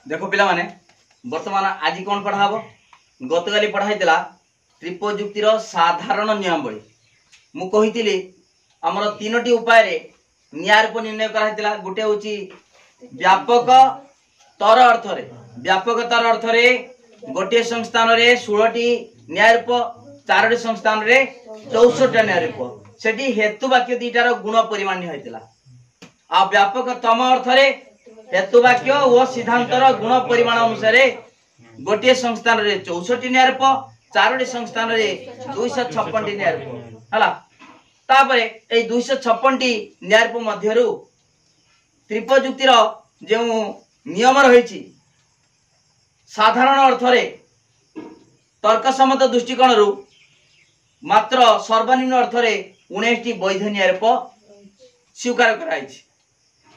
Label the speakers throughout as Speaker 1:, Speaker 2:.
Speaker 1: देखो पिला माने वर्तमान आज कौन पढ़ाब गतकाली पढ़ाई त्रिपजुक्तिर साधारण नियमावली मु कही आमर तीनोटी उपाय न्याय रूप निर्णय कराइला। गोटे हूँ व्यापक तर अर्थ रे व्यापक तर अर्थ रे गोटे संस्थान रे 16टी न्याय रूप 4टी संस्थान रे 64टा न्याय रूप सेठी हेतु वाक्य दीटार गुण परिमाण होता। आ व्यापक तम अर्थ रे हेतु वाक्य और सिद्धांतर गुण परिमाण अनुसार गोटे संस्थान रे 64टी न्याय रूप 4टी संस्थान रे 256टी न्याय रूप हला। तापरे ए 256टी न्याय रूप मध्यरु त्रिपजुक्तिर जो नियम रही साधारण अर्थ रे तर्कसम्मत दृष्टिकोण रु मात्र सर्वनिम्न अर्थ रे 19टी वैध न्याय रूप स्वीकार कराई।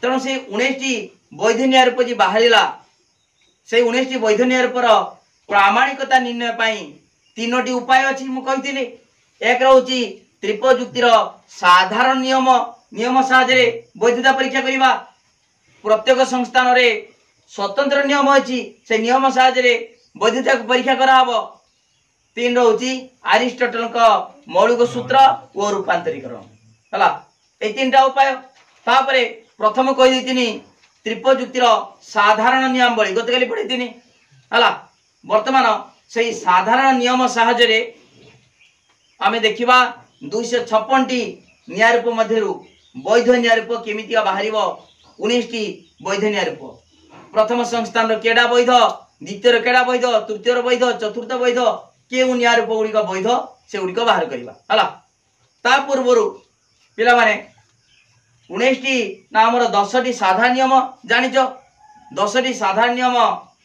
Speaker 1: तेणु से 19टी वैध न्याय रूप जी बाहरिला से 19टी वैध न्याय रूपर प्रामाणिकता निर्णय पाई तीनोटी उपाय अछि। मु कहिथिले एक रहउची त्रिपजुक्तिर साधारण नियम नियम साहाय्य वैधता परीक्षा करिबा। प्रत्येक संस्थान रे स्वतंत्र नियम अछि से नियम साहाय्य वैधता परीक्षा करा हबो। 3 रहउची अरिस्टोटल का मौलिक सूत्र और रूपांतरीकरण हला। ए तीनटा उपाय तापरे प्रथम कहि दितिनी त्रिपजुक्तिर साधारण नियमावली गतकाली पढ़ी हला। वर्तमान से साधारण नियम साहाय्य आमे देखिबा 256टी न्याय रूप मध्यरु वैध न्याय रूप केमितिया बाहरिबो 19टी वैध न्याय रूप। प्रथम संस्थान रो केडा वैध द्वितीय रो केडा वैध तृतीय रो वैध चतुर्थ वैध केउ न्याय रूप गुडी वैध से गुडी बाहर करिबा हला। ता पूर्वरु पिला माने 19टी ना हमर 10टी साधारण नियम जानिच 10टी साधारण नियम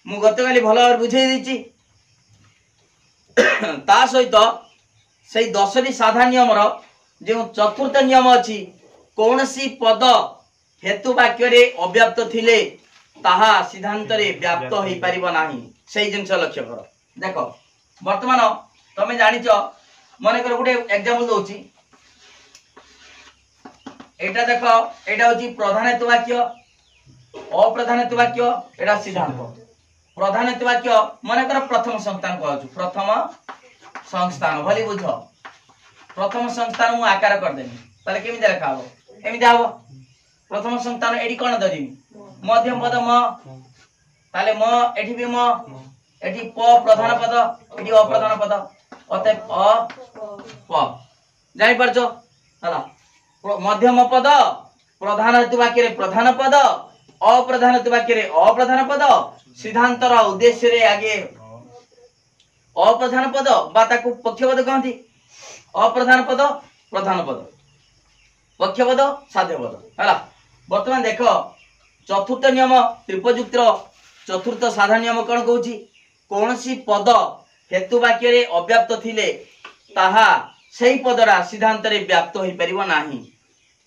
Speaker 1: मु गतकाली भल भाव बुझाई देछि। ता सहित से 10टी साधारण नियम रो जो चतुर्थ नियम अछि कोनसी पद हेतु वाक्य रे अव्याप्त थिले ताहा सिद्धांत रे व्याप्त होई परिबो नाही। सेही जिंस लक्ष्य करो। देखो वर्तमान तमे जानिच मने कर गुटे एग्जांपल दोछि एटा देखो एटा होछि प्रधान हेतु वाक्य अप्रधान हेतु वाक्य एटा सिद्धांत। प्रधान हेतु वाक्य मने कर प्रथम संस्थान कहछु प्रथम संस्थान भली बुझ प्रथम संस्थान मु आकार कर देनी ताले केमि देखा हो एमि आबो। प्रथम संस्थान एडी कोन धरिमी मध्यम पद म ताले म एठी भी म एठी प प्रधान पद एठी अप्रधान पद अते अ प जानि परछो हला। मध्यम पद प्रधान हेतु वाक्य रे प्रधान पद अप्रधान हेतु वाक्य रे अप्रधान पद सिद्धांतर उद्देश्य रे आगे अप्रधान पद बा ताकू पक्षपद कहंती अप्रधान पद प्रधान पद पक्षपद साध्य पद हला। वर्तमान देखो चतुर्थ नियम त्रिपजुक्तिर चतुर्थ साधारण नियम कोन कहूची कोनसी पद हेतु वाक्य रे अव्याप्त थिले ताहा सेही पदरा सिद्धांत रे व्याप्त होई परिबो नाही।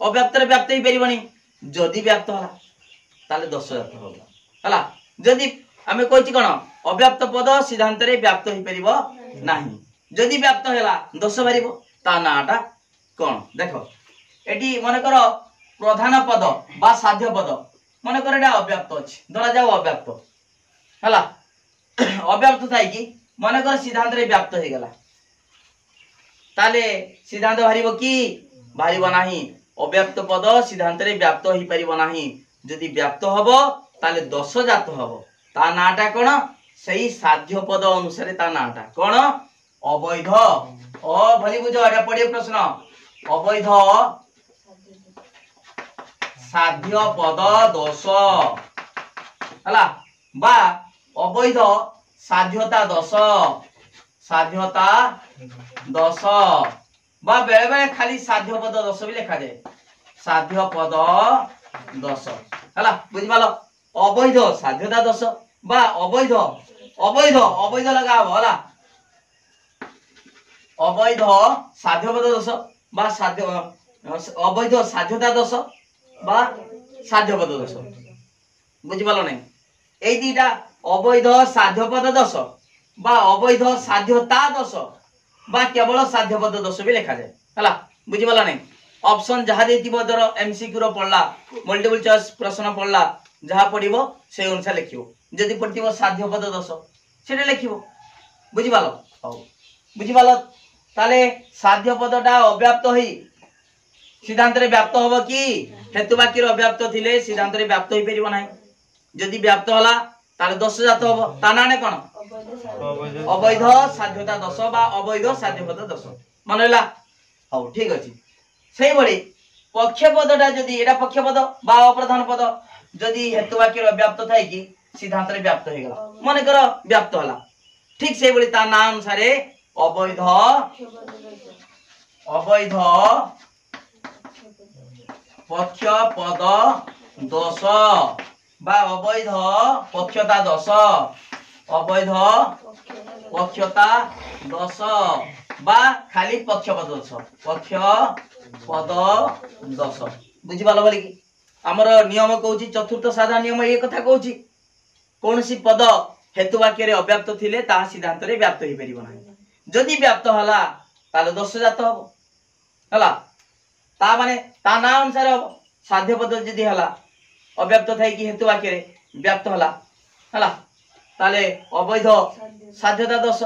Speaker 1: अव्याप्त रे व्याप्त होई परिबोनी जदि व्याप्त होला ताले 10 व्याप्त होला हला। जदि आमे कहछि कोन अव्याप्त पद सिद्धांत रे व्याप्त होई परिबो नाही जदि व्याप्त होला 10 बारिबो ता नाटा कोन। देखो एटी मने करो प्रधान पद बा साध्य पद मने कर एटा अव्याप्त अछि धरा जाओ अव्याप्त हला। अव्याप्त थाई कि मने कर सिद्धांत रे व्याप्त हो गला ताले सिद्धांत बाहरिबो कि बाहरिबो नाही। अव्याप्त पद सिद्धांत रे व्याप्त होई परिबो नाही। जदि व्याप्त हबो ताले 10 जात हबो ता नाटा कोन सही साध्य पद अनुसार ता नाटा कोन अवैध अ भली बुझो एटा पढियो प्रश्न अवैध साध्य पद 10 हला बा अवैध साध्यता 10 साध्यता 10 बा बेले बेले खाली साध्य पद 10 भी लिखा जाए साध्य पद 10 हला बुझ पालो। अवैध साध्यता 10 बा अवैध अवैध अवैध लगा हला अवैध साध्य पद 10 बा साध्य अवैध साध्यता 10 बा साध्य पद 10 बुझ पालो नै। एई दीटा अवैध साध्य पद 10 बा अवैध साध्यता 10 बा केवल साध्य पद 10 भी लिखा जाए हला बुझि पाला नै। ऑप्शन जहा देतिबो दर एमसीक्यू रो पढला मल्टीपल चॉइस प्रश्न पढला जहा पढिबो से अनुसार लिखिबो जदि पड़ो साध्य पद दोष से लिख बुझिपाल हौ बुझिपाल ताले साध्य पदटा अव्याप्त हो सिद्धांत व्याप्त हम कि हेतु वाक्य अव्याप्त थिले सिद्धांत व्याप्त हो पार ना जदि व्याप्त होला ताले दोष जात हम ता ना कौन अवैध साध्यता दोष बा अवैध साध्यपद दोष मन रहा हौ ठीक अच्छे से भाई पक्षपदटा जदि एटा पक्षपद बा अप्रधान पद जदि हेतु वाक्य व्याप्त थाए कि सिद्धांत व्याप्त हो गला मन कर व्याप्त होला ठीक से भाई ता नाम अनुसार अवैध अवैध पक्षपद दोष बा अवैध पक्षता दोष अवैध पक्षता दोष बा खाली पक्षपद दोष पक्षपद दोष बुझिपाल बोली कि आमर नियम कहूँ चतुर्थ साधारण नियम ये कथा कहूँ कौन सी पद हेतु वाक्य अव्याप्त थिले ताहा सिद्धांत व्याप्त हो पार ना जदि व्याप्त होला ताले दोष जात हम हला ता माने ता ना अनुसार हम साध्य पद जदि हला अव्याप्त थाई कि हेतु वाक्य व्याप्त होला हला ताले अवैध साध्यता दोष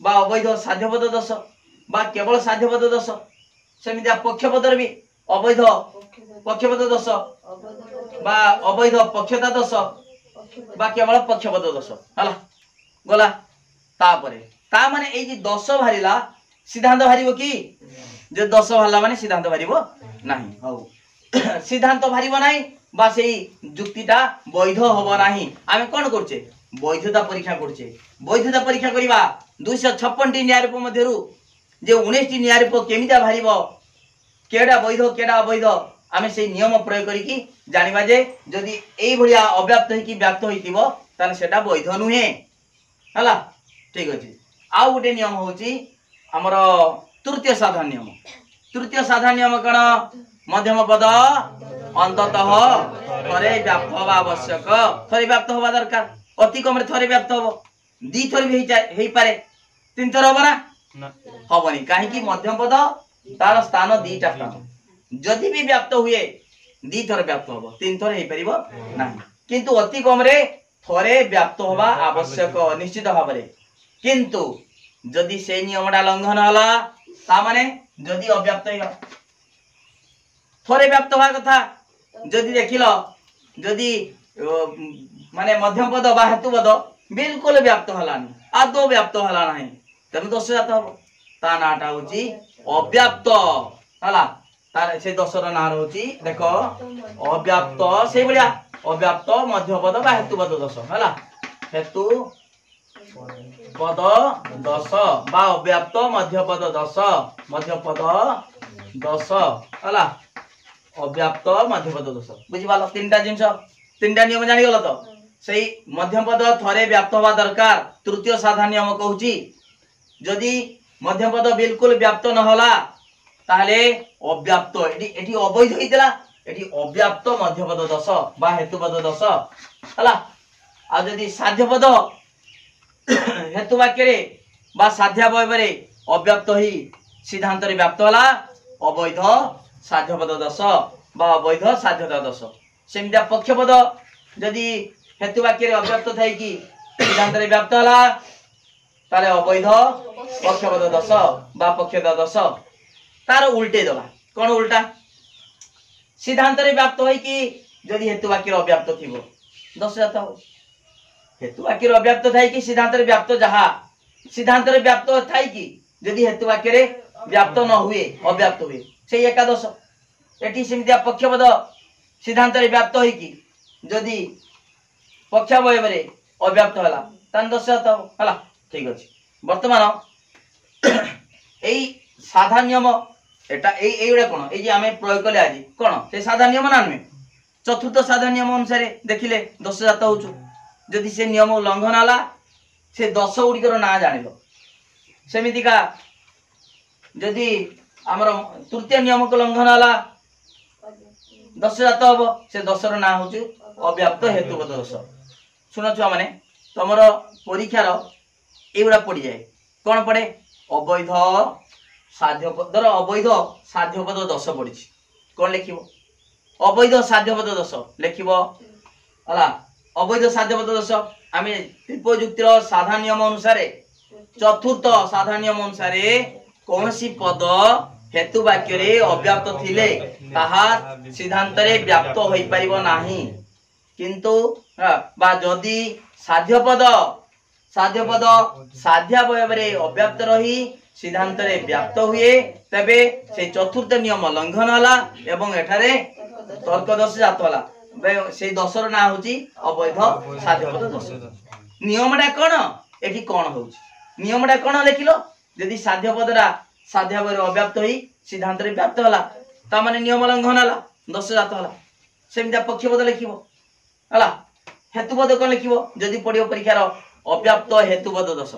Speaker 1: बा अवैध साध्यपद दोष बा केवल साध्यपद दोष सेमितिया पक्षपदर भी अवैध पक्षपद दोष बा अवैध पक्षता दोष बा केवल पक्षपद दोष हला गला तापरे ता माने एई जे दोष भारिला सिद्धांत भारिबो कि जे दोष भाला माने सिद्धांत भारिबो नाही हौ सिद्धांत भारिबो नाही बा सेई जुक्तिटा वैध होबो नाही आमे कोन करछे वैधता परीक्षा करछे वैधता परीक्षा करिबा 256 टी न्याय रूप मध्यरु जे 19 टी न्याय रूप केमिता भारिबो केडा वैध केडा अवैध आमे सेई नियम प्रयोग करी कि जानिबा जे जदि एई भलिया अव्याप्त है कि व्याप्त होइतिबो ताने सेटा वैध नुहे हला ठीक अछि आउ गोटे नियम होची हमर तृतीय साधारण नियम कण मध्यम पद अंततः थरे व्याप्त होबा आवश्यक थरे व्याप्त होबा दरकार अति कम रे थरे व्याप्त होबो दी थर भी हेई पारे तीन थर होबो ना होबनी काहे कि मध्यम पद तार स्थान दीटा स्थान जदि भी व्याप्त हुए दी थर व्याप्त होबो तीन थर हेई परिबो नाही किंतु अति कम रे थरे व्याप्त होबा आवश्यक निश्चित भाबरे किंतु जदि से नियमटा लंघन होला ता माने जदि अव्याप्त हो थरे व्याप्त होवा कथा जदि देखिलो जदि माने मध्यम पद बा हेतु पद बिल्कुल व्याप्त हलानी आदो व्याप्त हला नाही तमे दोष जात हबो ता नाटा होची अव्याप्त हला तार से दोषर ना होची देखो अव्याप्त से बलिया अव्याप्त मध्य पद बा हेतु पद दोष हला हेतु पद दोष बा अव्याप्त मध्य पद दोष हला अव्याप्त मध्य पद दोष बुझिपाल तीनटा जिंस तीनटा नियम जानि गलो तो सेई मध्यम पद थरे व्याप्त होबा दरकार तृतीय साधारण नियम कहूची जदि मध्यम पद बिल्कुल व्याप्त न होला ताहले अव्याप्त एठी अवैध होइतला एठी अव्याप्त मध्य पद दोष बा हेतु पद दोष हला आ जदि साध्य पद हेतु वाक्य रे बा साध्यावय रे अव्याप्त होई सिद्धांत रे व्याप्त होला अवैध साध्यपद दोष बा अवैध साध्यता दोष सेमिता पक्षपद जदि हेतु वाक्य रे अव्याप्त थाई कि सिद्धांत रे व्याप्त होला ताले अवैध पक्षपद दोष बा पक्षता दोष तार उल्टे दबा कोन उल्टा सिद्धांत रे व्याप्त होई कि जदि हेतु वाक्य रे अव्याप्त थिबो दोष जाता हो हेतु वाक्य रे अव्याप्त थाई कि सिद्धांत रे व्याप्त जहा सिद्धांत रे व्याप्त थाई कि जदि हेतु वाक्य रे व्याप्त न हुए अव्याप्त हुए से एकादश एटी सेमितिया पक्षपद सिद्धांत रे व्याप्त होई कि जदि पक्षावय रे अव्याप्त होला तान दोष जाता हो हला ठीक अछि वर्तमान एई साधारण नियम एटा एइडा कोन ए जे आमे प्रयोग कले आजी कोन से साधारण नियम ना नुहे चतुर्थ साधारण नियम अनुसार देखिले दोष जाता होछु जदि से नियम उल्लंघन होला से दोष उडिकर ना जानिलो सेमितिका जदि हमर तृतीय नियम को उल्लंघन होला दोष जाता हबो से दोषर ना होछु अव्याप्त हेतुपद दोष सुनो छुआ माने तमर परीक्षार एगुड़ा पड़ जाए कौन पड़े अवैध साध्यपद अवैध साध्यपद दोष पड़ी कौन लिख अवैध साध्यपद दोष लिख अवैध साध्यपद दोष आम त्रिपयुक्तिर साधारण नियम अनुसार चतुर्थ साधारण नियम अनुसार कौन सी पद हेतु वाक्य रे अव्याप्त थिले ताहा सिद्धांत रे व्याप्त होई परिबो नाही किंतु बा जदि साध्यपद साध्यावयव रे अव्याप्त रही सिद्धांत रे व्याप्त हुए तबे से चतुर्थ नियम लंघन होला एवं एठारे तर्क दोष जात होला से दोषर ना होची अवैध साध्यपद दोष नियमटा कोन एठी कोन होची नियमटा कोन लिखिलो यदि साध्यपदरा साध्यावय रे अव्याप्त होई सिद्धांत रे व्याप्त होला ता माने नियम लंघन होला दोष जात होला सेमिता पक्षपद लिखिबो होला हेतुपद कोन लिखिबो यदि पडियो परीक्षार अव्याप्त हेतुपद दोष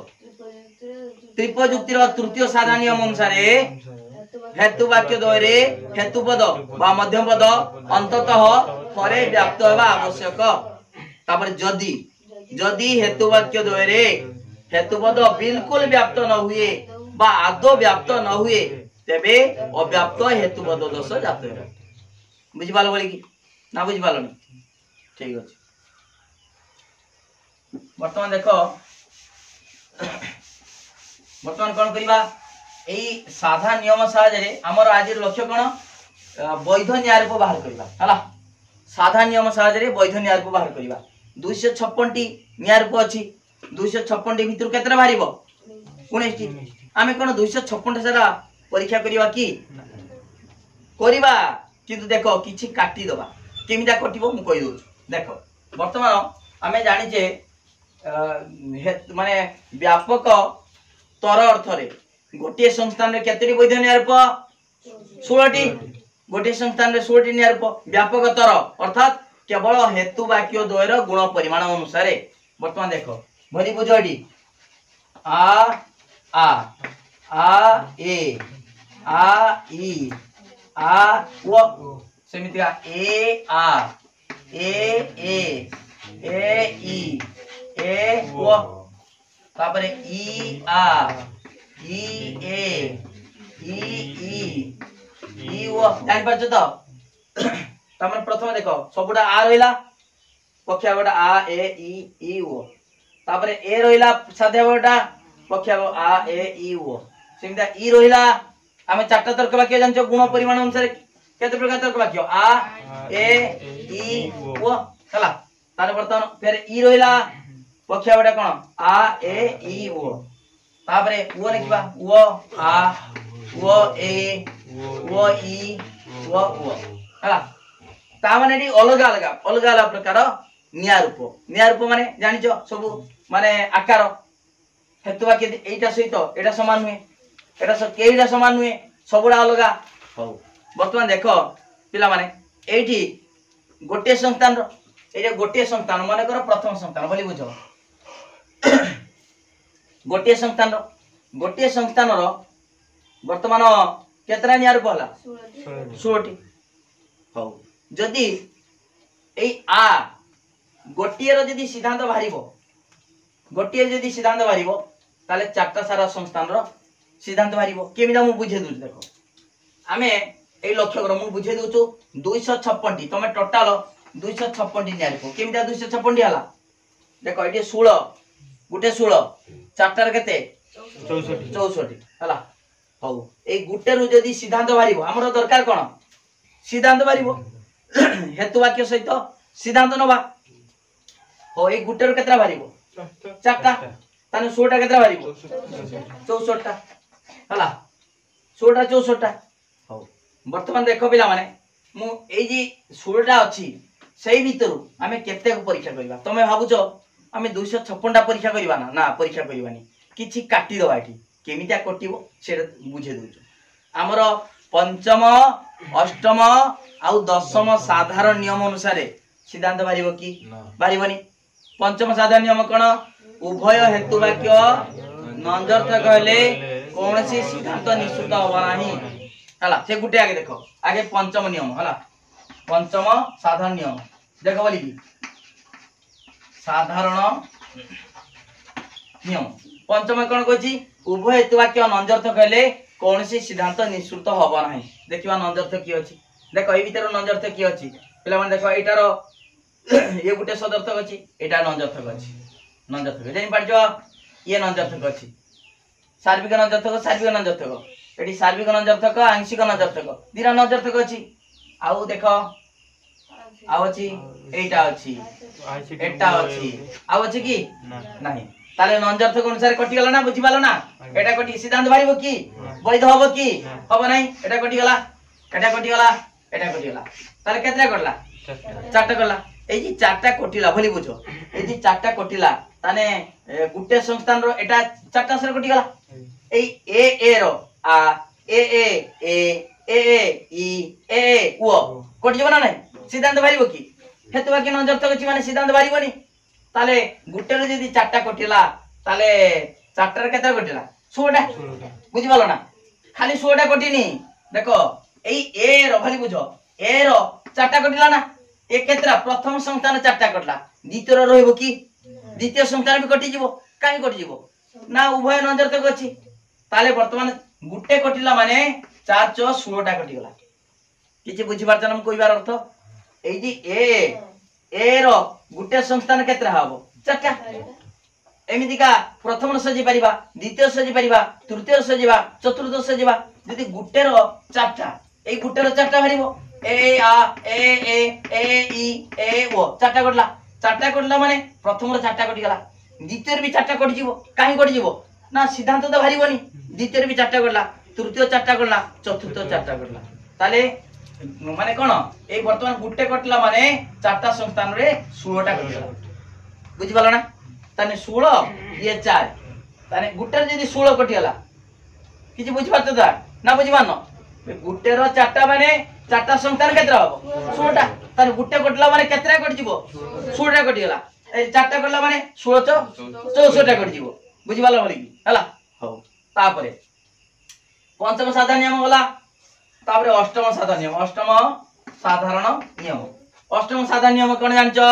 Speaker 1: त्रिपयुक्तिर तृतीय साधारण नियम अनुसार हेतु वाक्य द्वयरे हेतुपद बा मध्यमपद अंततः परे व्याप्त हेबा आवश्यक तापर जदि जदि हेतु वाक्य द्वयरे हेतुपद बिल्कुल व्याप्त न हुए बा आदौ व्याप्त न हुए तेबे अव्याप्त हेतुपद दोष जात हेबा बुझि पालो बोली कि ना बुझि पालोनी ठीक अछि वर्तमान देखो वर्तमान कौन करिबा एई साधा नियम साहाय्य रे हमर आज लक्ष्य कोन वैध न्याय रूप बाहर करिबा हला साधा नियम साहाय्य रे वैध न्याय रूप बाहर करिबा 256 टी न्याय रूप अछि 256 टी भितर केतरा बाहरिबो 19 टी आमे कोन 256 सारा परीक्षा करिबा की करिबा किंतु देखो किछि काटी दबा केमिदा कटिबो मु कहि दउ देखो वर्तमान आमे जानि जे माने व्यापक तर अर्थ रे गोटे संस्थान रे केतरी वैध न्याय रूप 16 टी गोटे संस्थान रे 16 टी न्याय रूप व्यापक तर अर्थात केवल हेतु वाक्य द्वयर गुण परिमाण अनुसार वर्तमान देखो भरी बुझडी ए ई ओ सेमितिका ए ई ओ तापरे ई ओ जानि पाछ तो तमन प्रथम देखो सबुडा आ रहिला पक्षा गोटा आ ए ई ओ तापरे ए रहिला साध्या गोटा पक्षा गो आ ए ई ओ सेमिता ई रहिला हमें चारटा तर्क वाक्य जानछो गुण परिमाण अनुसार केते प्रकार तर्क वाक्य आ ए ई ओ हला तारे वर्तमान फिर ई रहिला पक्षा गोटा कोन आ ए ई ओ तापरे ओ लिखबा ओ आ ओ ए ओ ई ओ हला ता माने डी अलग अलग प्रकार न्याय रूप माने जानिचो सब माने आकार हेतु वाक्य एटा सहित एटा समान हुए एटा केइटा समान हुए सबुडा अलग हो वर्तमान देखो पिला माने एठी गोटे संस्थान रो एटा गोटे संस्थान माने कर प्रथम संस्थान बोली बुझो गोटे संस्थान रो वर्तमान केतरा न्याय रूप हला 16 टी हो जदि ए आ गोटिए रो जदि सिद्धांत बाहरिबो ताले चारटा सारा संस्थान रो सिद्धांत बाहरिबो केमिदा मु बुझे दउ देखो आमे ए लक्ष्य कर मु बुझे दउछु 256 टी तमे टोटल 256 टी न्याय रूप केमिदा 256 टी हला देखो एटी 16 गुटे 16 चारटा रे केते 64 हला हो ए गुटे रु जदि सिद्धांत बाहरिबो हमरो दरकार कोन सिद्धांत बाहरिबो हेतु वाक्य सहित सिद्धांत नबा हो ए गुटे रु केतरा बाहरिबो चारटा ताने 16 टा केतरा बाहरिबो 64 टा हला 16 टा 64 टा हो वर्तमान देखो पिला माने मु ए जी 16 टा अछि सेही भितरु आमे केते को परीक्षा करबा तमे भाबुचो आमे 256 टा परीक्षा करबा ना परीक्षा करबानी किछि काटी दबा एठी केमिता कटिबो से बुझे दउछु हमर पंचम अष्टम आउ दशम साधारण नियम अनुसार सिद्धांत बाहरिबो की बाहरिबनी पंचम साधारण नियम कोन उभय हेतु वाक्य नंजर्थ कहले कोनसी सिद्धांत निश्चित होबा नाही हला से गुटे आगे देखो आगे पंचम नियम हला पंचम साधारण नियम देखो बोली की साधारण नियम पंचम कोन कहछि उभय हेतु वाक्य नंजर्थ कहले कोनसी सिद्धांत निश्चित होबा नाही देखिबा नंजर्थ की अछि देखो ए भीतर नंजर्थ की अछि पिला माने देखो एटारो ये गोटे सदर्थक अच्छी एटा नंजर्थक अच्छी नंजर्थक जानि पारजो ये नंजर्थक अच्छी सार्विक नंजर्थक एटी सार्विक नंजर्थक आंशिक नंजर्थक दीरा नंजर्थक अच्छी आउ देख आउ अच्छी एटा अच्छी एटा अच्छी आउ अच्छी कि नहीं ताले नंजर्थक अनुसार कटि गला ना बुझि पालो ना एटा कटि सिद्धांत बारिबो कि वैध हबो कि हबो नहीं एटा कटि गला एटा कटि गला एटा कटि गला ताले केतरा करला चारटा करला এই যে চারটা কটিলা বলি বুঝো এই যে চারটা কটিলা তানে গুটে সংস্থান रो এটা চারটা সরে কটি গলা এই এ এ रो আ এ এ এ এ এ ই এ এ ও কটি যাব না নাই সিদ্ধান্ত বাড়িব কি হেতু বাকি নজরতক আছে মানে সিদ্ধান্ত বাড়িবনি তাহলে গুটের যদি চারটা কটিলা তাহলে চারটার কেতটা কটিলা 16টা বুঝি পালো না খালি 16টা কটিনি দেখো এই এ रो ভালি বুঝো এ रो চারটা কটিলা না एक केतरा प्रथम संस्थान चारटा कटला द्वितीय रहइबो कि द्वितीय संस्थान भी कटि जीवो काई कटि जीवो ना उभय नजरतक अछि ताले वर्तमान गुटे कटिला माने 4 6 16 टा कटि गला किछि बुझि पारछन हम कहिबार अर्थ एई जी ए रो गुटे संस्थान केतरा हबो चारटा एमितिका प्रथम सजी परिबा द्वितीय सजी परिबा तृतीय सजीबा चतुर्थ सजीबा यदि गुटे रो चारटा एई गुटे रो चारटा भरिबो ए आ ए ए ए इ ए ओ चारटा कटला माने प्रथम रो चारटा कटि गला द्वितीय भी चारटा कटि जीवो काहे कटि जीवो ना सिद्धांत तो भारीबनी द्वितीय भी चारटा कटला तृतीय चारटा कटला चतुर्थ चारटा कटला ताले माने कोन ए वर्तमान गुटे कटला माने चारटा संस्थान रे 16 टा कटि गला बुझि पालो ना ताने 16 ये 4 ताने गुटे जदी 16 कटि गला किछि बुझि पारतो ता ना बुझि पानो गुटे रो चारटा माने चारटा संस्थान केतरा हबो 16टा ताने गुटे कटला माने केतरा कटि जीवो 16टा कटि गला ए चारटा कटला माने 16 64टा कटि जीवो बुझि पालो बोली हला हो तापरे पंचम साधारण नियम गला तापरे अष्टम साधारण नियम अष्टम साधारण नियम अष्टम साधारण नियम कोन जानचो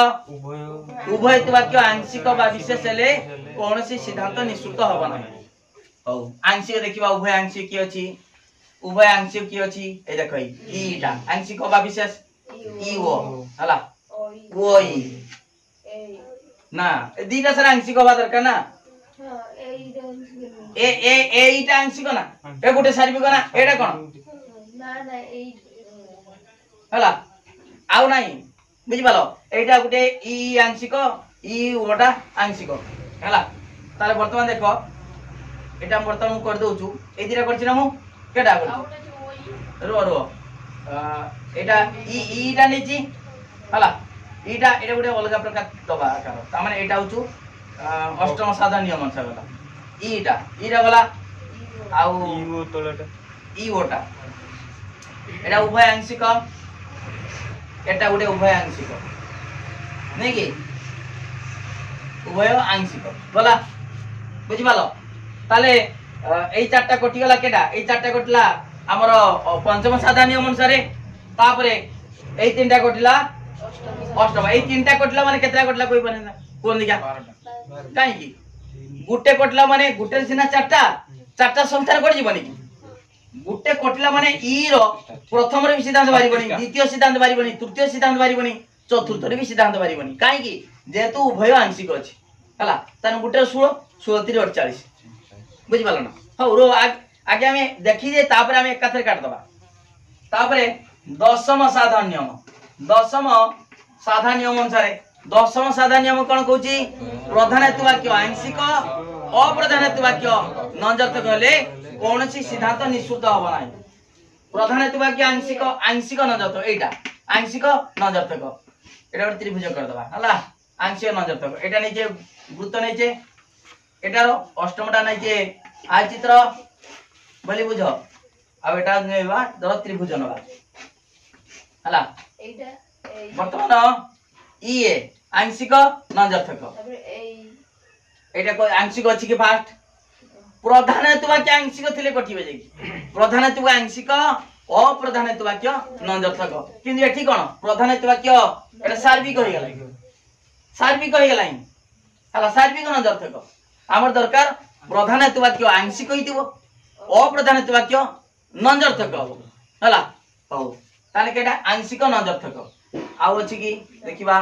Speaker 1: उभय वाक्य आंशिक बा विशेष हेले कोनोसी सिद्धांत निश्चित हबो नाही हो आंशिक देखिबा उभय आंशिक की अछि उभय आंशिक की अछि ए देखै ईटा आंशिक बा विशेष ई ओ हला ओई ना दीटा सारा आंशिक बा दरकार ना ए ए ए ईटा आंशिक ना ए गुटे सार्विक ना एटा कोन ना ना ए हला आउ नाही बुझि पालो एटा गुटे ई आंशिक ई ओटा आंशिक हला ताले वर्तमान देखो एटा वर्तमान कर दोछु ए दिरा करछि ना मु केटा कर रो रो एटा ईटा नेची हला ईटा एटा गुटे अलग प्रकार दबा आकार ता माने एटा होचु अष्टम साधारण नियम अनुसार गला ईटा गला आउ ई तोलटा ई ओटा एटा उभय आंशिक एटा गुटे उभय आंशिक नै कि उभय आंशिक गला बुझि पालो ताले এই চারটা কটি গলা কেডা এই চারটা কটলা আমার পঞ্চম সাধারণ নিয়ম অনুসারে তারপরে এই তিনটা কটিলা অষ্টম এই তিনটা কটলা মানে কেতরা কটলা কই পারে না কোন দিকা 12টা কাই কি গুটে কটলা মানে গুটের সিনা চারটা চারটা সংখ্যার করে জীবনি কি গুটে কটলা মানে ই র প্রথম রে সিদ্ধান্ত বারিবনি দ্বিতীয় সিদ্ধান্ত বারিবনি তৃতীয় সিদ্ধান্ত বারিবনি চতুর্থ রে সিদ্ধান্ত বারিবনি কাই কি যেহেতु উভয় আংশিক আছে হলা তান গুটে 16 16 3 48 बुझि पालो ना हो रो आगे हमें देखि जे तापर हमें एकाथरे काट दबा तापर दशम साधारण नियम अनुसार दशम साधारण नियम कोन कहूची प्रधान हेतु वाक्य आंशिक अप्रधान हेतु वाक्य नंजर्थक हेले कोनोसी सिद्धांत निश्चित हबो नाही प्रधान हेतु वाक्य आंशिक नंजर्थक एटा आंशिक नंजर्थक एटा त्रिभुज कर दबा हला आंशिक नंजर्थक एटा नीचे वृत्त नीचे एटारो अष्टमटा नीचे आ चित्र बोली बुझो अब एटा नेबा दर त्रिभुज नबा हला एटा वर्तमान ई ए आंशिक नंजर्थक एटा को आंशिक अछि कि फास्ट प्रधान हेतु वाक्य आंशिक थिले कटिबे जे प्रधान हेतु आंशिक अप्रधान हेतु वाक्य नंजर्थक किंतु एठी कोन प्रधान हेतु वाक्य एटा सार्विक होई गेलै हला सार्विक नंजर्थक हमर दरकार प्रधान हेतु वाक्य आंशिक होइतिबो अप्रधान हेतु वाक्य नंजर्थक हला हो ताले केटा आंशिक नंजर्थक आउ अछि कि देखिबा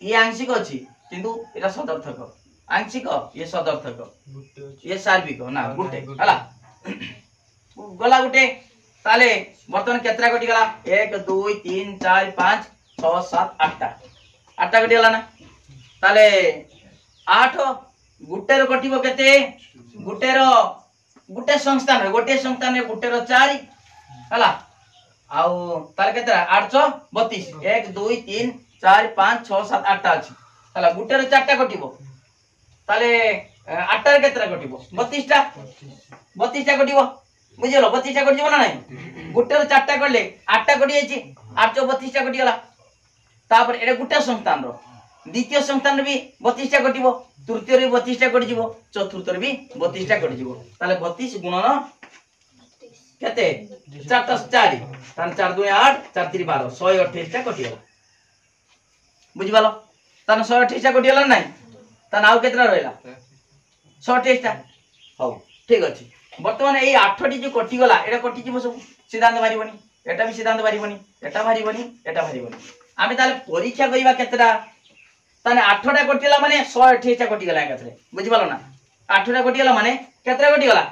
Speaker 1: ये आंशिक अच्छी किंतु एटा सदर्थक आंशिक ये सदर्थक ये सार्विक ना गुटे हला गला गुटे ताले बर्तमान केतरा कटि गला 1 2 3 4 5 6 7 8 8 कटि गला ना ताले 8 गुटे रो कटिबो केते गुटे रो गुटे संस्थान गोटे संस्थान रे गुटे रो 4 हला आउ ताले केतरा 8 32 1 2 3 4 5 6 7 8 अछि हला गुटे रो 4टा कटिबो ताले 8 रे केतरा कटिबो 32 टा कटिबो बुझिलो 32 टा कटिबो ना नहीं गुटे रो 4टा करले 8टा कटि जायछि 8 32 टा कटि गला तापर एटा गुटे संस्थान रो द्वितीय संस्थान रे भी 32 टा कटिबो तृतीय रे 32 टा कटि जिवो चतुर्थ रे भी 32 टा कटि जिवो ताले 32 गुणन केते 4 + 4 तान 4 2 8 4 3 12 128 टा कटि गला बुझिबालो तान 128 टा कटि गला नहीं तान आउ केतरा रहला 128 टा हो ठीक अछि वर्तमान ए 8टी जो कटि गला एटा कटि जिवो सब सिद्धांत मारिबनी एटा भी सिद्धांत मारिबनी एटा मारिबनी आमे ताले परीक्षा करिबा केतरा ताने 8टा कटिला माने 128 टा कटि गला एकथरे बुझिबालो ना 8टा कटि गला माने केतरा कटि गला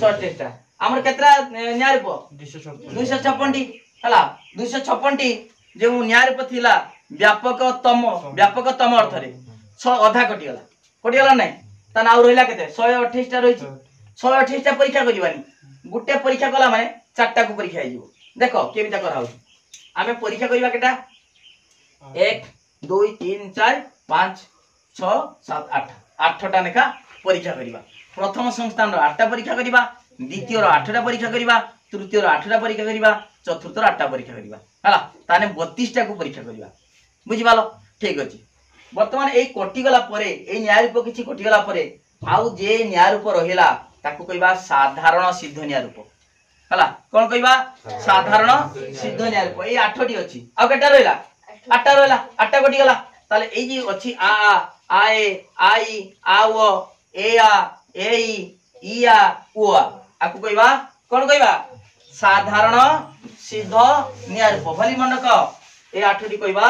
Speaker 1: 128 टा हमर केतरा न्याय रूप 256 टी हला 256 टी जे न्याय रूप थिला व्यापकतम अर्थ रे 6 आधा कटि गला नै तान आउ रहिला केते 128 टा रहिछि 128 टा परीक्षा करिबानी गुटे परीक्षा कला माने 4टा को परीक्षा आइजो देखो केमिता करा हो आमे परीक्षा करिबा केटा 1 2 3 4 5 6 7 8 8टा नेका परीक्षा करिबा प्रथम संस्थान रो 8टा परीक्षा करिबा द्वितीय रो 8टा परीक्षा करिबा तृतीय रो 8टा परीक्षा करिबा चतुर्थ रो 8टा परीक्षा करिबा हला ताने 32 टा को परीक्षा करिबा बुझिबालो ठीक अछि वर्तमान ए कटि गला परे ए न्याय रूप किछि कटि गला परे आउ जे न्याय रूप रहिला ताकू कहबा साधारण सिद्ध न्याय रूप हला कोन कहबा साधारण सिद्ध न्याय रूप ए 8टी अछि आ केटा रहिला 8टा रहिला 8टा कटि गला ताले ए जी अछि आ आए आई आव ए आ एई इ आ उ आ आकू कहबा कोन कहबा साधारण सिद्ध न्याय रूप भली मनक ए 8टी कहबा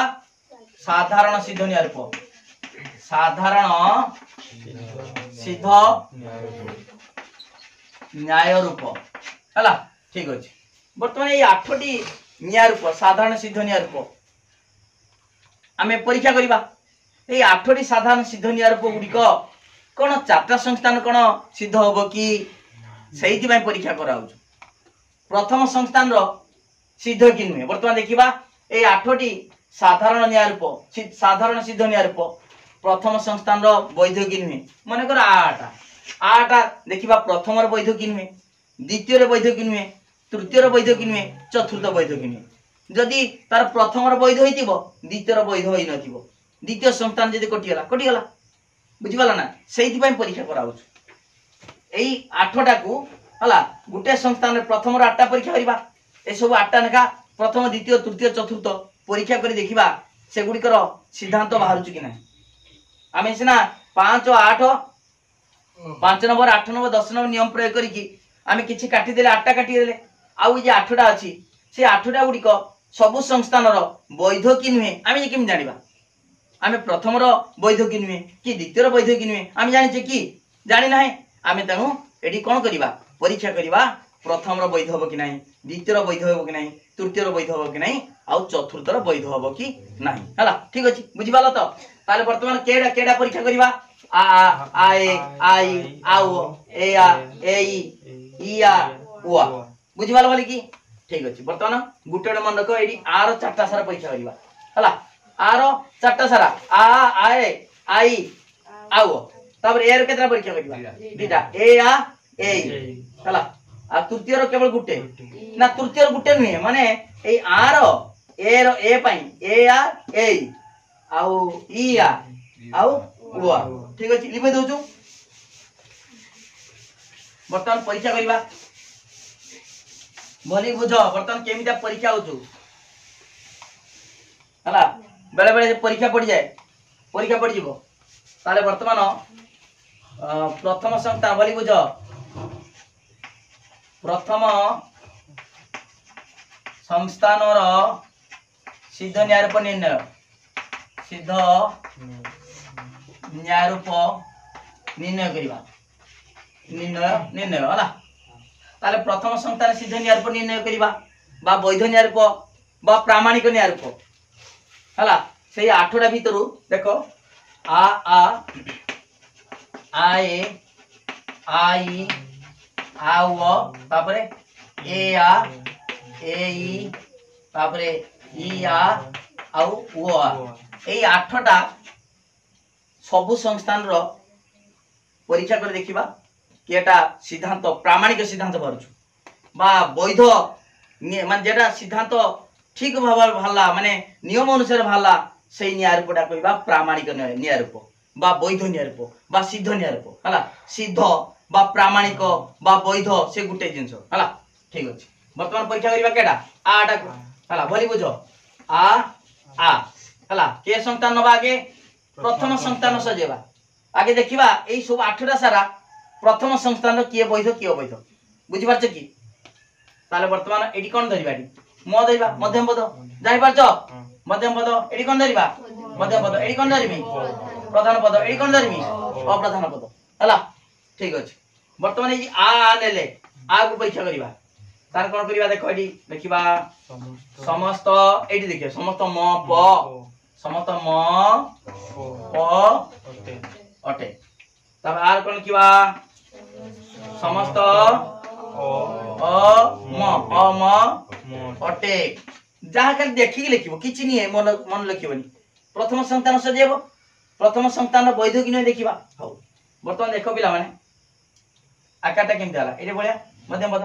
Speaker 1: साधारण सिद्ध न्याय रूप साधारण सिद्ध न्याय रूप हला ठीक अछि वर्तमान ए 8टी न्याय रूप साधारण सिद्ध न्याय रूप आमे परीक्षा करिबा ए 8टी साधारण सिद्ध न्याय रूप गुडी को कोन 4टा संस्थान कोन सिद्ध होबो कि सेहिति भाई परीक्षा कराउ प्रथम संस्थान रो सिद्ध कि नुहे वर्तमान देखिबा ए 8टी साधारण न्याय रूप साधारण सिद्ध न्याय रूप प्रथम संस्थान रो वैध कि नुहे माने कर 8 देखिबा प्रथम रो वैध कि नुहे द्वितीय रो वैध कि नुहे तृतीय रो वैध कि नुहे चतुर्थ वैध कि नुहे जदि तार प्रथम रो वैध होइतिबो द्वितीय रो वैध होई नथिबो द्वितीय संस्थान जदि कटि गला बुझिबाला ना सेहिति पई परीक्षा कराउ एई 8टा को हला गुटे संस्थान रे प्रथम रो 8टा परीक्षा करिबा ए सब 8टा नेका प्रथम द्वितीय तृतीय चतुर्थ परीक्षा करी देखिबा से गुडी कर सिद्धांत बाहर छु कि नै आमे सिना 5 8 5 नंबर 8 नंबर 10 नंबर नियम प्रयोग करी कि आमे किछि काटी देले 8टा काटी देले आउ जे 8टा अछि से 8टा गुडी को सब संस्थान रो वैध कि नुहे आमे किम जानिबा आमे प्रथम रो वैध कि नुहे कि द्वितीय रो वैध कि नुहे आमे जानि छै कि जानि नाही आमे तनु एडी कोन करिबा परीक्षा करिबा प्रथम रो वैध होबो कि नाही द्वितीय रो वैध होबो कि नाही तृतीय रो वैध होबो कि नाही आउ चतुर्थ रो वैध होबो कि नाही हला ठीक अछि बुझिबालो तो ताले वर्तमान केडा परीक्षा करिबा आ आए आई आउ ए आ एई इ आ उ आ बुझिबालो बोली कि ठीक अछि वर्तमान गुटेड मन रखो एडी आरो 4टा सारा परीक्षा करिबा हला आरो 4टा सारा आ आए आई आउ तब ए रो केतरा परीक्षा करिबा दीटा ए आ एई हला आ तृतीय रो केवल गुटे ना तृतीय रो गुटे नुहे माने ए आरो ए रो ए पई ए आ एई आउ इ आ आउ उ आ ठीक अछि लिखि दउछु वर्तमान परीक्षा करिबा भली बुझ वर्तमान केमिता परीक्षा होछु हला बेले बेले परीक्षा पड़ी जिवो ताले वर्तमान प्रथम संस्था भली बुझ प्रथम संस्थान सिद्ध न्याय रूप निर्णय सिद्ध न्याय रूप निर्णय करवा निर्णय हला ताले प्रथम संस्थान सिद्ध न्याय रूप निर्णय करवा बा वैध न्याय रूप बा प्रामाणिक न्याय रूप हला से आठटा भितर देखो आ ए आई आउ तापरे ए ई तापरे ई आउ ओ ए आठटा सबु संस्थान रो परीक्षा कर देखिबा कि एटा सिद्धांत प्रामाणिक सिद्धांत बारुछु बा वैध माने जेटा सिद्धांत ठीक भाव भाला माने नियम अनुसार भाला से न्याय रूपटा कहबा प्रामाणिक न्याय रूप बा वैध न्याय रूप बा सिद्ध न्याय रूप हला सिद्ध बा प्रामाणिक बा वैध से गुटे जिंस हला ठीक अछि वर्तमान परीक्षा करबा केडा आटा हला भली बुझो आ हला के संतान नबा आगे प्रथम संतान सजेबा आगे देखिबा एई सब आठटा सारा प्रथम संतान किए वैध किए अवैध बुझि पारछ कि ताले वर्तमान एडी कोन धरिबाडी म धरिबा मध्यम पद जानि पारछ मध्यम पद एडी कोन धरिबा मध्यम पद एडी कोन धरिबी प्रधान पद एडी कोन धरिबी अप्रधान पद हला ठीक अछि वर्तमान एई आ नेले आ को परीक्षा करबा तार कोन करबा देखो एडी देखिबा समस्त एडी देखियो समस्त म प समस्त म प अटे तब आर कोन किबा समस्त म अटे जहाँ खाली देखिक लिखिबो किछि नहीं मन मन लिखिबनी प्रथम संतान सजेबो प्रथम संतान वैध कि नहीं देखिबा हो वर्तमान देखो पिला माने आकारटा केमति हला एरे बळिया मध्यम पद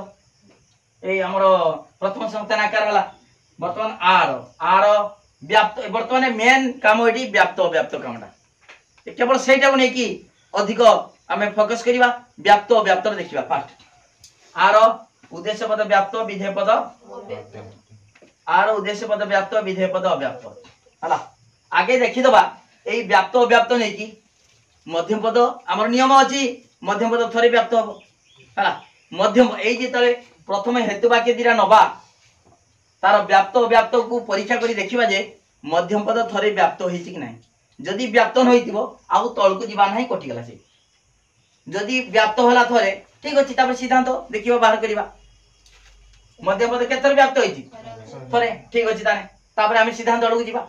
Speaker 1: ए हमर प्रथम संतान आकार हला वर्तमान आर व्याप्त वर्तमान मेन काम एटी व्याप्त अव्याप्त कामटा केवल सेटा को नै कि अधिक आमे फोकस करिबा व्याप्त अव्याप्त देखिबा फास्ट आर उद्देश्य पद व्याप्त विधेय पद आर उद्देश्य पद व्याप्त विधेय पद अव्याप्त हला आगे देखि दबा एई व्याप्त अव्याप्त नै कि मध्यम पद हमर नियम अछि मध्यम पद थरे व्याप्त हो हला मध्यम एई जे तले प्रथम हेतु वाक्य दिरा नबा तार व्याप्त अव्याप्त को परीक्षा करी देखिबा जे मध्यम पद थरे व्याप्त होइछि कि नै जदि व्याप्त न होइतिबो आउ तळकु जीवा नै कटि गला से जदि व्याप्त होला थरे ठीक अछि तापर सिद्धांत देखिबा बाहर करिबा मध्यम पद केतर व्याप्त होइछि थरे ठीक अछि ताने तापर हम सिद्धांत अडकु जीवा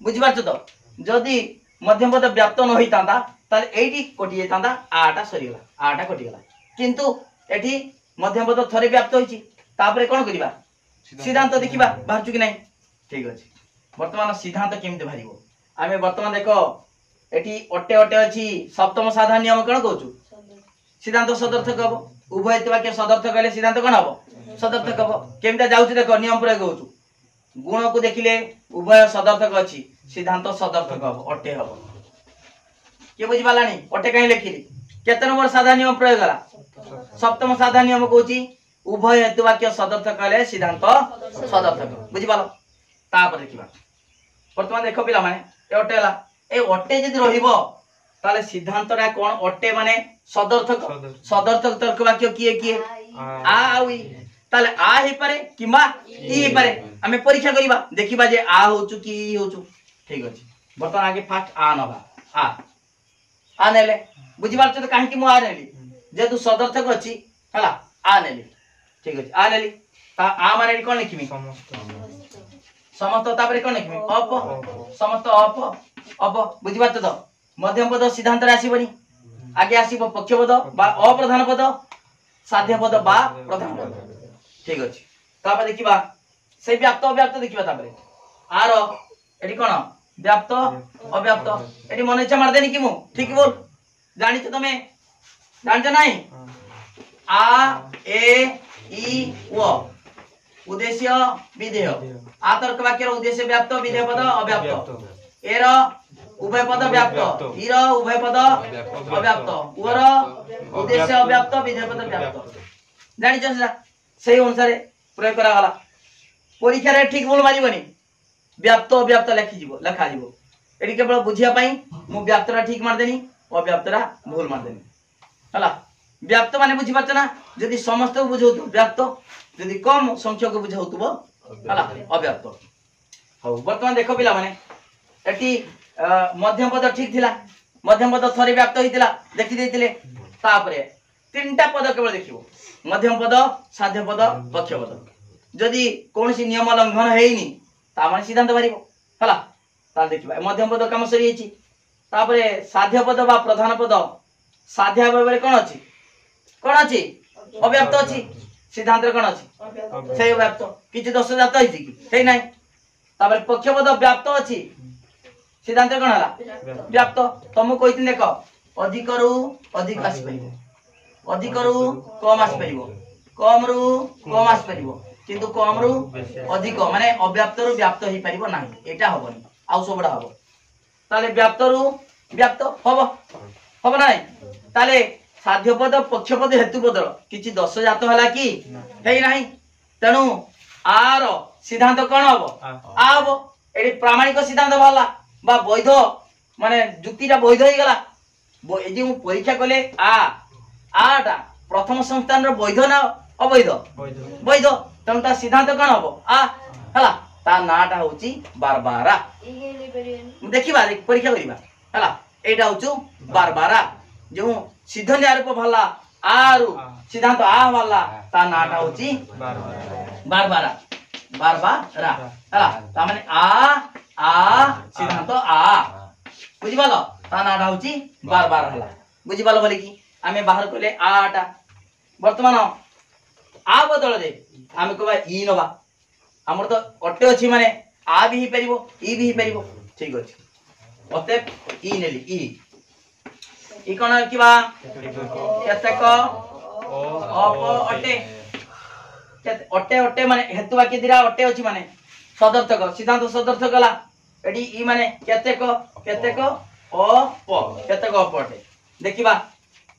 Speaker 1: बुझि पारछ तो जदि मध्यम पद व्याप्त न होइतांता ताले एठी कटि जेतांता आटा सरी गला आटा कटि गला किंतु एठी मध्यम पद थरे व्याप्त होइछि तापर कोन करिबा सिद्धांत देखिबा बाहरछु कि नै ठीक अछि वर्तमान सिद्धांत केमते भारिबो आमे वर्तमान देखो एठी अटे अटे अछि सप्तम साधारण नियम कोन कहउछु सिद्धांत सदर्थक हबो उभय वाक्य सदर्थक कहले सिद्धांत कोन हबो सदर्थक हबो केमते जाउछु देखो नियम प्रयोग कहउछु गुण को देखिले उभय सदर्थक अछि सिद्धांत सदर्थक हबो अटे हबो के बुझि पालानी अटे काई लिखिली केते नंबर साधारण नियम प्रयोग करा सप्तम साधारण नियम कहउछि उभय हेतु वाक्य सदर्थक कहले सिद्धांत सदर्थक बुझि पालो तापर देखिबा वर्तमान देखो पिला माने ए अटे हला ए अटे जदि रहिबो ताले सिद्धांतरा कोन अटे माने सदर्थक तर्क वाक्य किए किए आ आउई ताले आ हे पारे किमा ई हे पारे हमें परीक्षा करिबा देखिबा जे आ होचु की ई होचु ठीक अछि वर्तमान आगे फास्ट आ नबा आ नेले बुझि पारछ त काहे कि मु आ नेली जे तू सदर्थक अछि हला आ नेली ठीक अछि आ नेली ता आ माने कोन लिखिमी समस्त तापरे कोन लिखिमी अप समस्त अप बुझि पारछ त मध्यम पद सिद्धांत आसीबनी आगे आसीबो पक्ष पद बा अप्रधान पद साध्य पद बा प्रधान पद ठीक अछि तापर देखिबा से व्याप्त अव्याप्त देखिबा तापरे आर एडी कोन व्याप्त अव्याप्त एडी मन इच्छा मार देनी कि मु ठीक बोल जानि छ तमे जानछ नाही आ ए ई ओ उद्देश्य विधेय आतर्क वाक्यर उद्देश्य व्याप्त विधेय पद अव्याप्त एर उभय पद व्याप्त ईर उभय पद अव्याप्त ओर उद्देश्य अव्याप्त विधेय पद व्याप्त जानि छ सही अनुसार प्रयोग करा गला परीक्षा रे ठीक बोल मारिबनी व्याप्त अव्याप्त लिखि जीवो लिखा जीवो एडी केवल बुझिया पई मु व्याप्तरा ठीक मार देनी अव्याप्तरा भूल मार देनी हला व्याप्त माने बुझि पाछ ना यदि समस्त बुझौ तो व्याप्त यदि कम संख्यक बुझौ तो हला अव्याप्त हो वर्तमान देखो पिला माने एटी मध्यम पद ठीक थिला मध्यम पद थरे व्याप्त होइतिला देखि देइतिले तापरे तीनटा पद केवल देखिबो मध्यम पद साध्य पद पक्ष पद जदि कोनसी नियम लंघन हेइनी ता माने सिद्धांत बारिबो हला ता देखिबा मध्यम पद काम सरी हेची तापरे साध्य पद बा प्रधान पद साध्य भाबरे कोन अछि अव्याप्त अछि सिद्धांत कोन अछि सेई व्याप्त किछि दोष जात होइछि कि हेइ नै तापरे पक्ष पद व्याप्त अछि सिद्धांत कोन हला व्याप्त तमु कहिथिन देख अधिक रु अधिक आसी परिबो अधिक रु कम आसी परिबो कम रु कम आसी परिबो किंतु कम रु अधिक माने अव्याप्त रु व्याप्त होई परिबो नाही एटा होबनी आउ सबडा होबो ताले व्याप्त रु व्याप्त होबो होबो नाही ताले साध्य पद पक्ष पद हेतु पद किछि दोष जात हला कि हेइ नाही तेनु आर सिद्धांत कोन होबो आ होबो एडी प्रामाणिक सिद्धांत भला बा वैध माने जुक्तिटा वैध होई गला एजी मु परीक्षा कले आटा प्रथम संस्थान रो वैध ना अवैध वैध तेनु ता सिद्धांत कोन होबो आ हला ता नाटा होची बारबारा देखिबा परीक्षा करिबा हला एटा होचु बारबारा जो सिद्ध न्यायरूप भला आरु सिद्धांत आ वाला ता नाटा होची बारबारा बारबारा हला ता माने आ सिद्धांत आ बुझि बालो ता नाटा होची बारबारा हला बुझि बालो बोले कि आमे बाहर कले आटा वर्तमान आ बदल दे आमे कहबा ई नबा हमर तो अटे अछि माने आ भी परिबो ई भी परिबो ठीक अछि अते ई नेली ई कोन किबा केतेक अप अटे अटे अटे माने हेतु बाकी दिरा अटे अछि माने सदर्थक सिद्धांत सदर्थक गला एडी ई माने केतेक केतेक अप केतेक अप अटे देखिबा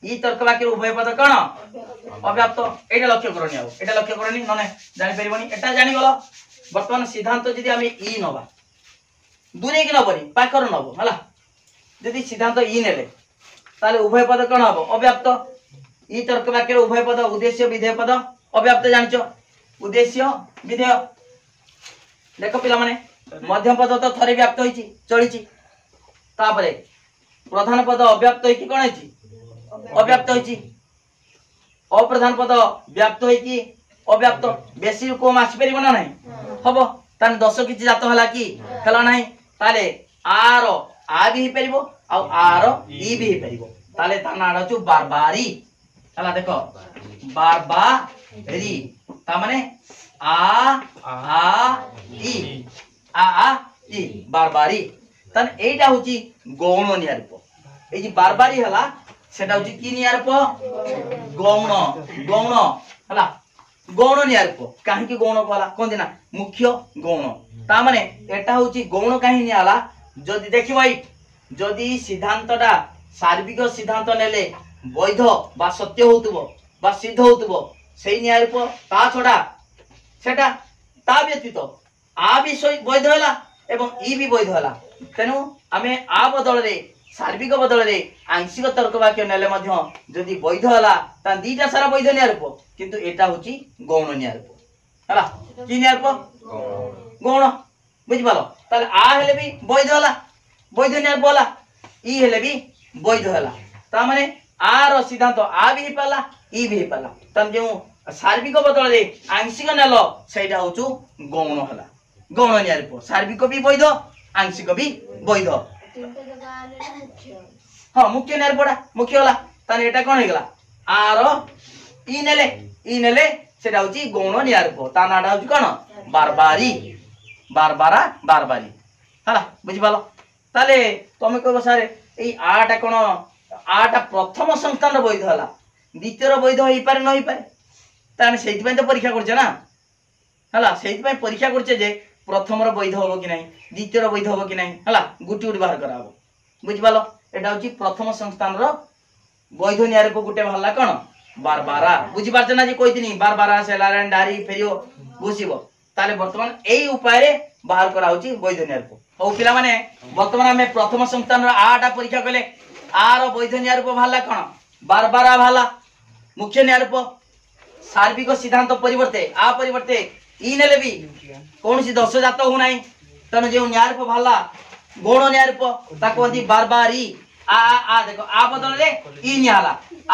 Speaker 1: ई तर्क वाक्य उभय पद कोन अव्याप्त एटा लक्ष्य करनी आउ एटा लक्ष्य करनी नने जानि परिबनी एटा जानि गलो वर्तमान सिद्धांत जदि आमे ई नबा दूरे कि नबनी पाखर नबो हला जदि सिद्धांत ई नेले ताले उभय पद कोन हबो अव्याप्त ई तर्क वाक्य उभय पद उद्देश्य विधेय पद अव्याप्त जानिचो उद्देश्य विधेय देखो पिला माने मध्यम पद तो थरे व्याप्त होईची चलीची तापरे प्रधान पद अव्याप्त होईकी कोन होईची अव्याप्त होईची अप्रधान पद व्याप्त होईकी अव्याप्त बेसी कम आसी परिबो ना नाही हबो तान 10 किछि जात हला कि हला नाही ताले आर आ भी परिबो आ आर ई भी परिबो ताले ता नाडा छु बारबारी हला देखो बारबारी ता माने आ ई बारबारी तन एटा होची गौण न्यायरूप ए जी बारबारी हला सेटा होची की न्यायरूप गौण गौण हला गौण न्यायरूप काहे की गौण हला कोन दिना मुख्य गौण ता माने एटा होची गौण काहे न्याला जदि देखिबाई जदि सिद्धांतटा सार्विक सिद्धांत नेले वैध बा सत्य होतुबो बा सिद्ध होतुबो सेई न्यायरूप ता छोडा सेटा ता व्यतीत आ भी वैध होला एवं ई भी वैध होला तेनु आमे आ बदल रे सार्विक बदल रे आंशिक तर्क वाक्य नेले मध्य जदि वैध होला ता दीटा सारा वैध न्यायरूप किंतु एटा होची गौण न्यायरूप हला की न्यायरूप गौण बुझ पालो ताले आ हेले भी वैध होला वैध न्यायरूप होला ई हेले भी वैध होला ता माने आ रो सिद्धांत आ भी पाला ई भी पाला तन जो सार्विक बदल रे आंशिक नेलो सेटा होचु गौण होला गौण न्यायरूप सार्विक भी वैध आंशिक भी वैध हां मुख्य न्यायरूपडा मुख्य होला तने एटा कोन हेगला आर ई नेले सेटा होची गौण न्यायरूप ता नाडा होची कोन बारबारी बारबारा बारबारी हला बुझि पालो ताले तमे कहबो सारे एई आटा कोन आटा प्रथम संस्थान वैध होला द्वितीय वैध होई पारे न होई पारे ताने सेति पय तो परीक्षा करछ ना हला सेति पय परीक्षा करछ जे प्रथम रो वैध होबो कि नै द्वितीय रो वैध होबो कि नै हला गुटी गुटी बाहर कराबो बुझि पालो एटा होची प्रथम संस्थान रो वैध न्यायरूप गुटे भल्ला कोन बारबारा बुझि पारछ ना जे कहितिनी बारबारा सेलारेन डारी फेरियो बुझिबो ताले वर्तमान एई उपाय रे बाहर करा होची वैध न्यायरूप ओ पिला माने वर्तमान हमें प्रथम संस्थान रो आटा परीक्षा कले आर वैध न्यायरूप भल्ला कोन बारबारा भल्ला मुख्य न्यायरूप सार्विक सिद्धांत परिवर्ते आ परिवर्ते ई नेले भी कौन सी दोष जात हो नाही तने जे न्यायरूप भल्ला गौण न्याय रूप ताको कहती बारबारी आ देखो आ बदल रे ई निहाला आ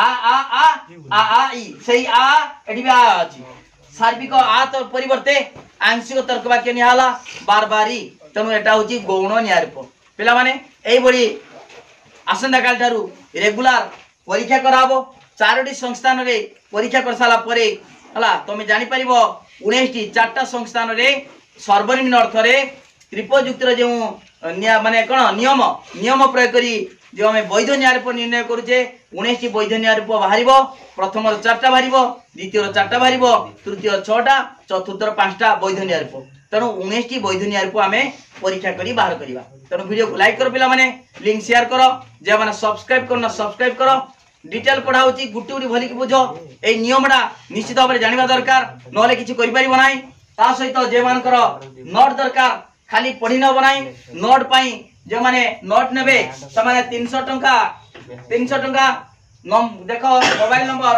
Speaker 1: ई सही आ एठी भी आ अछि सार्विक आ तो परिवर्ते आंशिक तर्क वाक्य निहाला बारबारी तेणु एटा होची गौण न्याय रूप पिला माने एई बडी आसंदा काल ठारू रेगुलर परीक्षा कराबो चारोटी संस्थान रे परीक्षा कर साला परे हला तमे जानि परिबो 19 टी चारटा संस्थान रे सर्वनिम्न अर्थ रे त्रिपयुक्तिर जो माने कोन नियम प्रयोग करी जो हमें वैध न्याय रूप निर्णय करूचे 19 टी वैध न्याय रूप बाहरिबो प्रथम 4टा बाहरिबो द्वितीय 4टा बाहरिबो तृतीय 6टा चतुर्थ 5टा वैध न्याय रूप तेणु 19 टी वैध न्याय रूप आमे परीक्षा करी बाहर करिबा तेणु वीडियो को लाइक करो पिला माने लिंक शेयर करो जे माने सब्सक्राइब करना सब्सक्राइब करो डिटेल पढ़ाउची गुटी गुटी भली की बुझो ए नियमडा निश्चित भाबरे जानिबा दरकार नहले किछि करि परिबो नाही ता सहित जे मानकर नोट दरकार खाली पढ़ी न बनाई नोट पाई जे माने नोट नेबे त माने 300 टंका देखो मोबाइल नंबर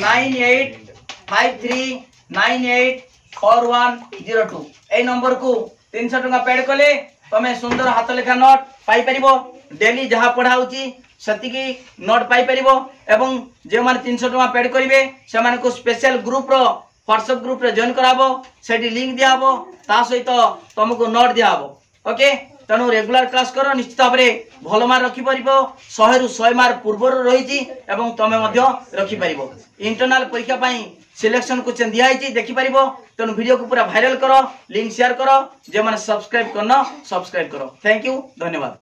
Speaker 1: 9853984102 ए नंबर को 300 टंका पेड कले तमे सुंदर हाथ लेखा नोट पाई परिबो डेली जहा पढ़ाउची सतिकी नोट पाई परिबो एवं जे माने 300 टंका पेड करिवे से माने को स्पेशल ग्रुप रो व्हाट्सएप ग्रुप रे जॉइन कराबो सेठी लिंक दियाबो ता सहित तुमको नोट दियाबो ओके तेणु रेगुलर क्लास करो निश्चित भाव में भल मार्क रखि परिबो 100 रु 100 मार्क पूर्वर रही एवं तमे मध्य रखि परिबो इंटरनल परीक्षा पाई सिलेक्शन क्वेश्चन दिया है देखि परिबो तेणु वीडियो को पूरा वायरल करो लिंक शेयर करो जे माने सब्सक्राइब करना सब्सक्राइब करो थैंक यू धन्यवाद।